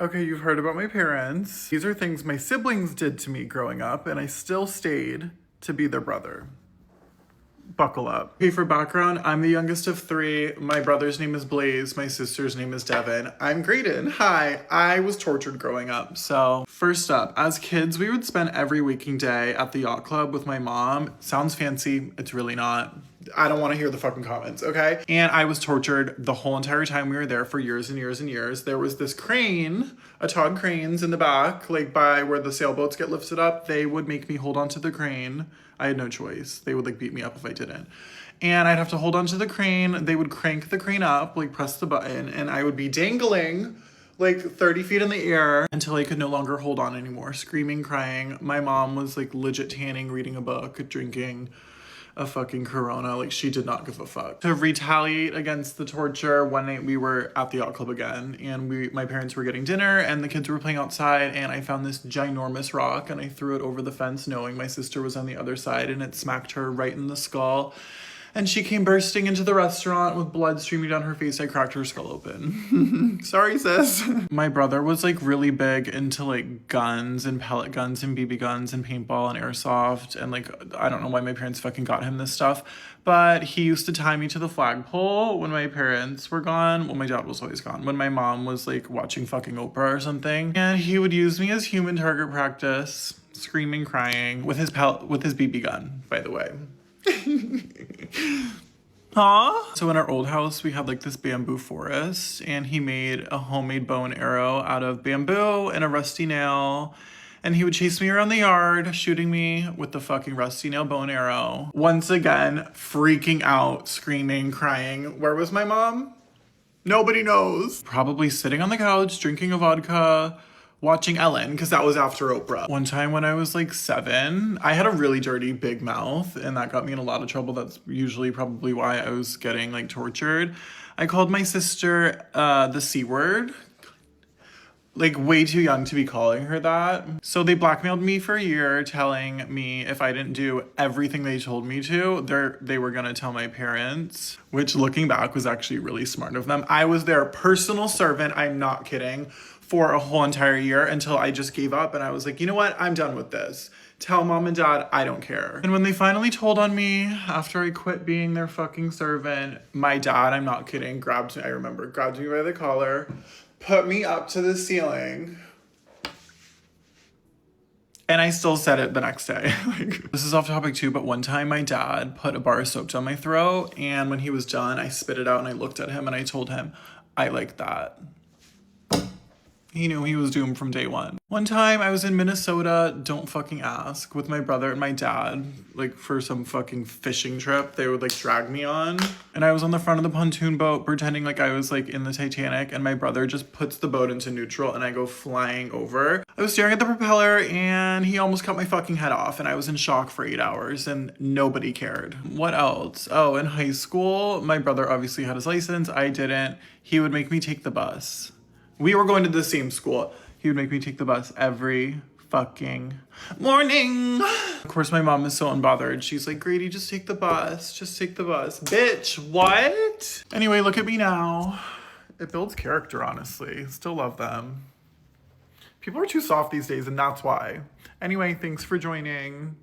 Okay, you've heard about my parents. These are things my siblings did to me growing up, and I still stayed to be their brother. Buckle up. Okay, for background, I'm the youngest of three. My brother's name is Blaze. My sister's name is Devin. I'm Graidon. Hi. I was tortured growing up. So, first up, as kids, we would spend every waking day at the yacht club with my mom. Sounds fancy. It's really not. I don't want to hear the fucking comments, okay? And I was tortured the whole entire time we were there for years and years and years. There was this crane, a Todd Cranes in the back, like by where the sailboats get lifted up. They would make me hold on to the crane. I had no choice. They would like beat me up if I didn't. And I'd have to hold on to the crane. They would crank the crane up, like press the button, and I would be dangling like 30 feet in the air until I could no longer hold on anymore, screaming, crying. My mom was like legit tanning, reading a book, drinking a fucking Corona. Like, she did not give a fuck. To retaliate against the torture, one night we were at the yacht club again, and my parents were getting dinner and the kids were playing outside, and I found this ginormous rock and I threw it over the fence knowing my sister was on the other side, and it smacked her right in the skull. And she came bursting into the restaurant with blood streaming down her face. I cracked her skull open. Sorry, sis. My brother was like really big into like guns and pellet guns and BB guns and paintball and airsoft. And like, I don't know why my parents fucking got him this stuff. But he used to tie me to the flagpole when my parents were gone. Well, my dad was always gone. When my mom was like watching fucking Oprah or something. And he would use me as human target practice, screaming, crying with his BB gun, by the way. Huh? So in our old house, we had like this bamboo forest, and he made a homemade bow and arrow out of bamboo and a rusty nail. And he would chase me around the yard, shooting me with the fucking rusty nail bow and arrow. Once again, freaking out, screaming, crying. Where was my mom? Nobody knows. Probably sitting on the couch, drinking a vodka, watching Ellen, because that was after Oprah. One time when I was like 7, I had a really dirty big mouth, and that got me in a lot of trouble. That's usually probably why I was getting like tortured. I called my sister the C word. Like, way too young to be calling her that. So they blackmailed me for a year, telling me if I didn't do everything they told me to, they were gonna tell my parents, which looking back was actually really smart of them. I was their personal servant, I'm not kidding, for a whole entire year until I just gave up and I was like, you know what, I'm done with this. Tell mom and dad, I don't care. And when they finally told on me, after I quit being their fucking servant, my dad, I'm not kidding, grabbed me by the collar, put me up to the ceiling, and I still said it the next day. Like, this is off topic too, but one time my dad put a bar of soap down my throat, and when he was done, I spit it out and I looked at him and I told him, I like that. He knew he was doomed from day one. One time I was in Minnesota, don't fucking ask, with my brother and my dad, like for some fucking fishing trip they would like drag me on. And I was on the front of the pontoon boat pretending like I was like in the Titanic, and my brother just puts the boat into neutral and I go flying over. I was staring at the propeller and he almost cut my fucking head off, and I was in shock for 8 hours and nobody cared. What else? Oh, in high school, my brother obviously had his license. I didn't. He would make me take the bus. We were going to the same school. He would make me take the bus every fucking morning. Of course, my mom is so unbothered. She's like, Grady, just take the bus. Just take the bus. Bitch, what? Anyway, look at me now. It builds character, honestly. Still love them. People are too soft these days, and that's why. Anyway, thanks for joining.